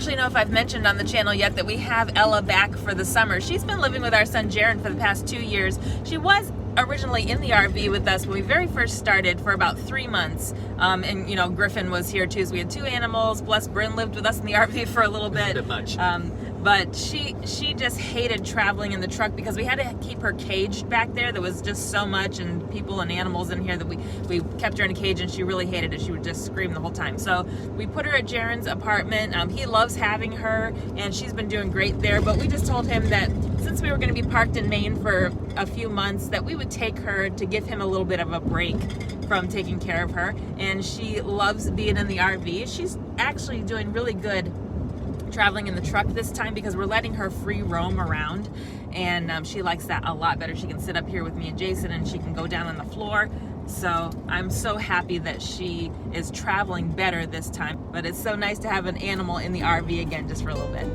actually know if I've mentioned on the channel yet that we have Ella back for the summer. She's been living with our son Jaron for the past 2 years. She was originally in the RV with us when we very first started for about 3 months. And you know, Griffin was here too, so we had 2 animals, plus Bryn lived with us in the RV for a little bit. A bit much. But she just hated traveling in the truck because we had to keep her caged back there. There was just so much and people and animals in here that we kept her in a cage, and she really hated it. She would just scream the whole time. So we put her at Jaron's apartment. He loves having her, and she's been doing great there. But we just told him that since we were going to be parked in Maine for a few months, that we would take her to give him a little bit of a break from taking care of her. And she loves being in the RV. She's actually doing really good traveling in the truck this time because we're letting her free roam around, and she likes that a lot better. She can sit up here with me and Jason, and she can go down on the floor. So I'm so happy that she is traveling better this time. But it's so nice to have an animal in the RV again just for a little bit.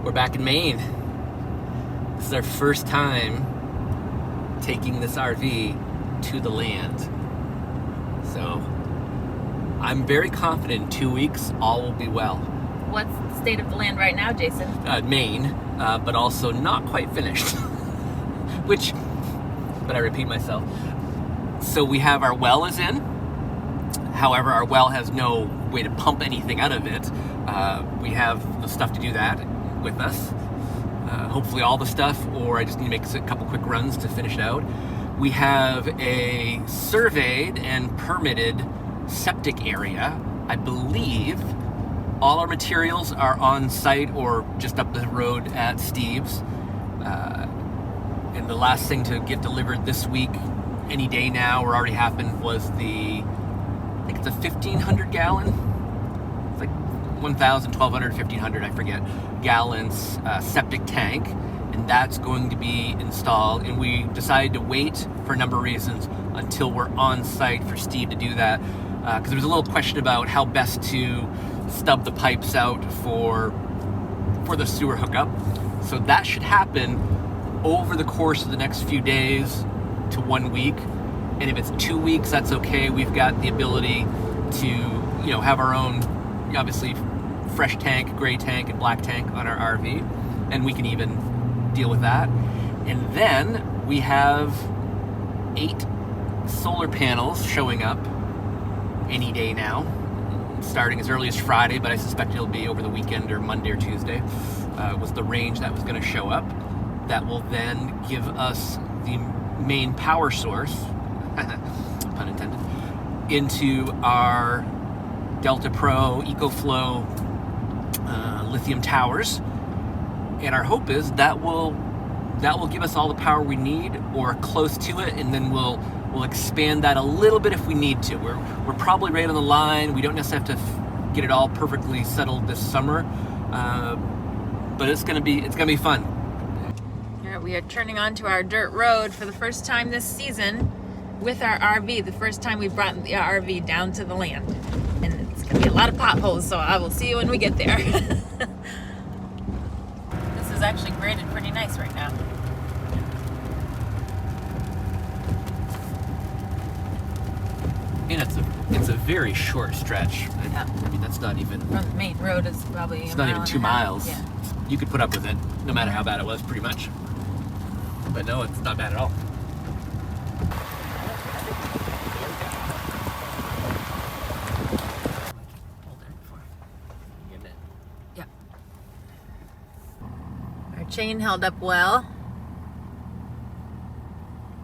We're back in Maine. This is our first time taking this RV to the land. So I'm very confident in 2 weeks all will be well. What's the state of the land right now, Jason? Maine, but also not quite finished. But I repeat myself. So we have our well is in. However, our well has no way to pump anything out of it. We have the stuff to do that with us. Hopefully all the stuff, or I just need to make a couple quick runs to finish it out. We have a surveyed and permitted septic area. I believe all our materials are on site or just up the road at Steve's. And the last thing to get delivered this week, any day now, or already happened, was I think it's a 1,500 gallon. It's like 1,000, 1,200, 1,500, I forget, gallons septic tank. And that's going to be installed. And we decided to wait for a number of reasons until we're on site for Steve to do that. Because there was a little question about how best to stub the pipes out for the sewer hookup. So that should happen over the course of the next few days to 1 week. And if it's 2 weeks, that's okay. We've got the ability to, have our own, obviously, fresh tank, gray tank, and black tank on our RV. And we can even deal with that. And then we have 8 solar panels showing up any day now, starting as early as Friday, but I suspect it'll be over the weekend or Monday or Tuesday, was the range that was going to show up. That will then give us the main power source, pun intended, into our Delta Pro EcoFlow lithium towers. And our hope is that will give us all the power we need, or close to it, and then we'll expand that a little bit if we need to. We're probably right on the line. We don't necessarily have to get it all perfectly settled this summer, but it's gonna be fun. All right, we are turning onto our dirt road for the first time this season with our RV. The first time we've brought the RV down to the land, and it's gonna be a lot of potholes. So I will see you when we get there. This is actually graded pretty nice right now. And it's a very short stretch. Yeah. I mean, that's not even... From the main road is probably It's not even 2 miles. Yeah. You could put up with it, no matter how bad it was, pretty much. But no, it's not bad at all. Yeah. Our chain held up well.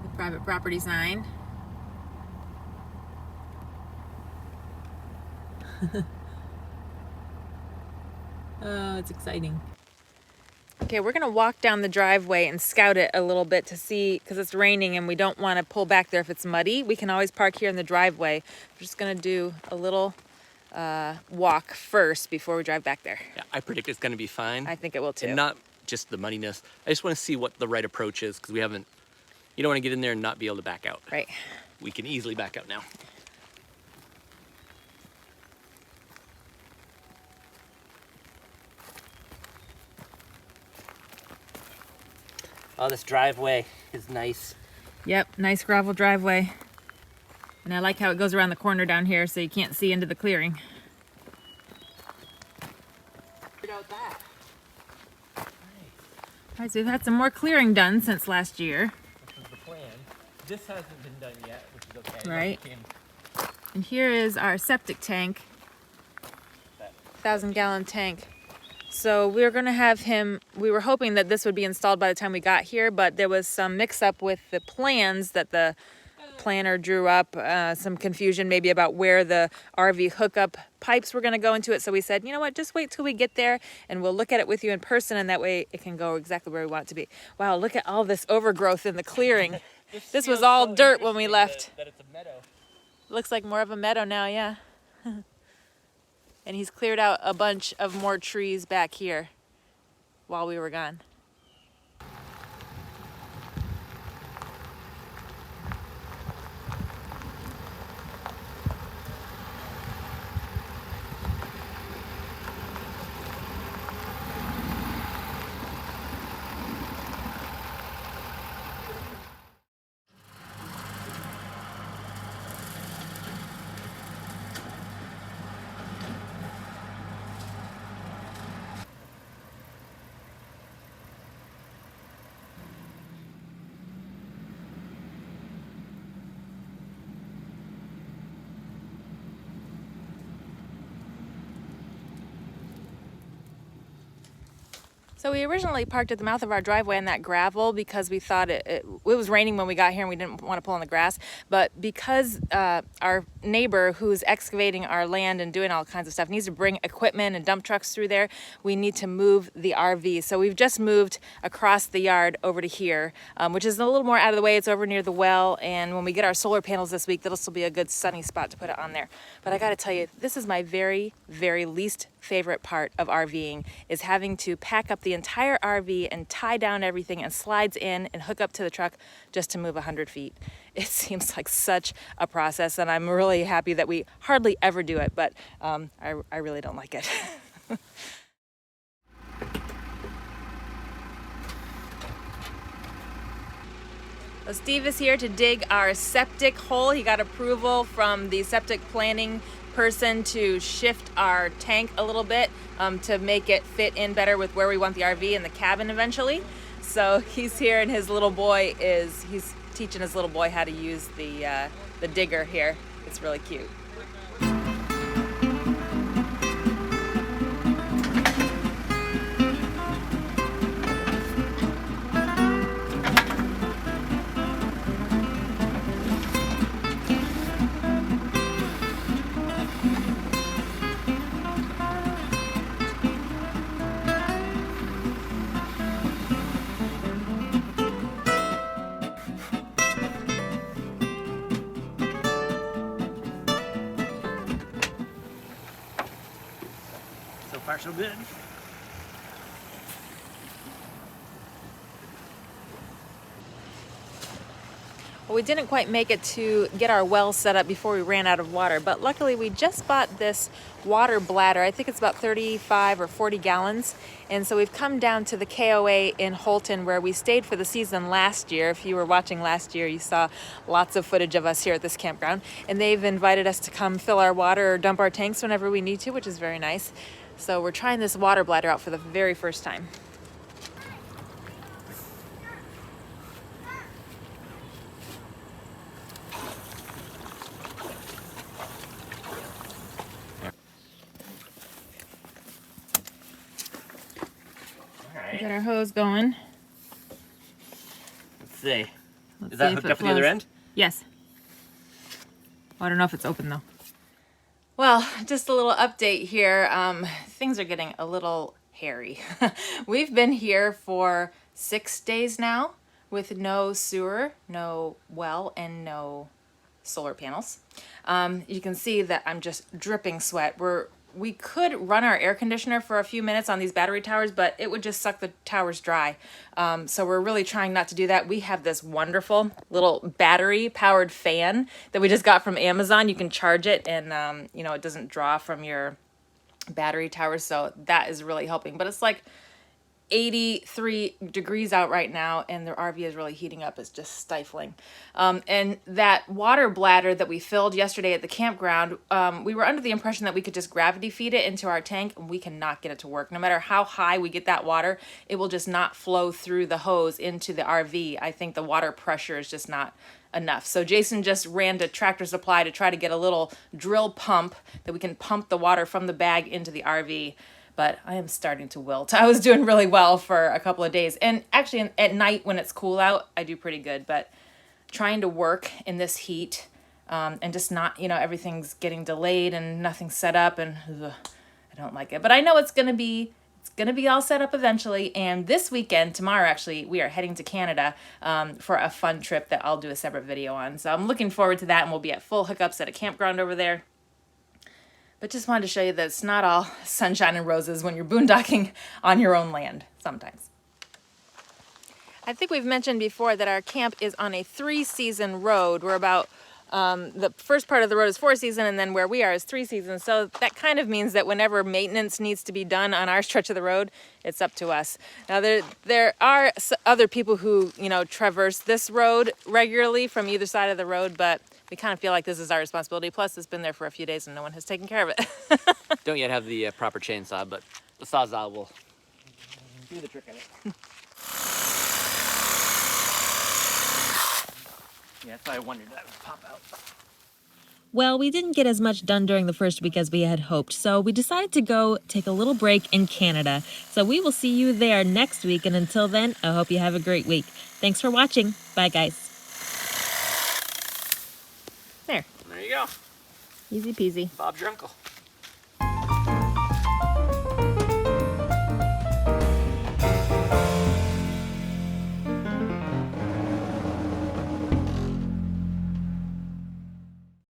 The private property sign. Oh, it's exciting. Okay, we're gonna walk down the driveway and scout it a little bit to see, because it's raining and we don't want to pull back there if it's muddy. We can always park here in the driveway. We're just gonna do a little walk first before we drive back there. Yeah, I predict it's going to be fine. I think it will too. And not just the muddiness. I just want to see what the right approach is, because we haven't, you don't want to get in there and not be able to back out. Right. We can easily back out now. Oh, this driveway is nice. Yep, nice gravel driveway. And I like how it goes around the corner down here so you can't see into the clearing. Out that. All right, so we've had some more clearing done since last year. Which was the plan. This hasn't been done yet, which is okay. Right. And here is our septic tank, 1,000-gallon tank. So we were going to have him, we were hoping that this would be installed by the time we got here, but there was some mix-up with the plans that the planner drew up, some confusion maybe about where the RV hookup pipes were going to go into it. So we said, you know what, just wait till we get there and we'll look at it with you in person, and that way it can go exactly where we want it to be. Wow, look at all this overgrowth in the clearing. This was all dirt when we left. That it's a meadow. Looks like more of a meadow now, yeah. And he's cleared out a bunch of more trees back here while we were gone. So we originally parked at the mouth of our driveway on that gravel because we thought it was raining when we got here and we didn't want to pull on the grass. But because our neighbor who's excavating our land and doing all kinds of stuff needs to bring equipment and dump trucks through there, we need to move the RV. So we've just moved across the yard over to here, which is a little more out of the way. It's over near the well. And when we get our solar panels this week, that'll still be a good sunny spot to put it on there. But I got to tell you, this is my very, very least favorite part of RVing, is having to pack up the entire RV and tie down everything and slides in and hook up to the truck just to move 100 feet. It seems like such a process, and I'm really happy that we hardly ever do it, but I really don't like it. So Steve is here to dig our septic hole. He got approval from the septic planning person to shift our tank a little bit to make it fit in better with where we want the RV and the cabin eventually. So he's here, and his little boy he's teaching his little boy how to use the digger here. It's really cute. So far, so good. Well, we didn't quite make it to get our well set up before we ran out of water, but luckily we just bought this water bladder. I think it's about 35 or 40 gallons. And so we've come down to the KOA in Holton, where we stayed for the season last year. If you were watching last year, you saw lots of footage of us here at this campground. And they've invited us to come fill our water or dump our tanks whenever we need to, which is very nice. So we're trying this water bladder out for the very first time. We got our hose going. Let's see. Let's Is that see hooked if it up to the other flows. end? Yes. Well, I don't know if it's open though. Well, just a little update here. Things are getting a little hairy. We've been here for 6 days now with no sewer, no well, and no solar panels. You can see that I'm just dripping sweat. We could run our air conditioner for a few minutes on these battery towers, but it would just suck the towers dry. So we're really trying not to do that. We have this wonderful little battery powered fan that we just got from Amazon. You can charge it and, you know, it doesn't draw from your battery towers. So that is really helping, but it's like 83 degrees out right now, and the RV is really heating up. It's just stifling. And that water bladder that we filled yesterday at the campground, we were under the impression that we could just gravity feed it into our tank, and we cannot get it to work. No matter how high we get that water, it will just not flow through the hose into the RV. I think the water pressure is just not enough. So Jason just ran to Tractor Supply to try to get a little drill pump that we can pump the water from the bag into the RV. But I am starting to wilt. I was doing really well for a couple of days. And actually at night when it's cool out, I do pretty good. But trying to work in this heat and just not, you know, everything's getting delayed and nothing's set up, and I don't like it. But I know it's gonna be all set up eventually. And this weekend, tomorrow actually, we are heading to Canada for a fun trip that I'll do a separate video on. So I'm looking forward to that, and we'll be at full hookups at a campground over there. But just wanted to show you that it's not all sunshine and roses when you're boondocking on your own land sometimes. I think we've mentioned before that our camp is on a 3-season road. We're about, the first part of the road is 4 seasons, and then where we are is 3 seasons. So that kind of means that whenever maintenance needs to be done on our stretch of the road, it's up to us. Now there are other people who, you know, traverse this road regularly from either side of the road, but we kind of feel like this is our responsibility. Plus, it's been there for a few days and no one has taken care of it. Don't yet have the proper chainsaw, but the Sawzall will do the trick of it. Yeah, that's why I wondered that would pop out. Well, we didn't get as much done during the first week as we had hoped, so we decided to go take a little break in Canada. So we will see you there next week, and until then, I hope you have a great week. Thanks for watching. Bye, guys. There you go. Easy peasy. Bob's your uncle.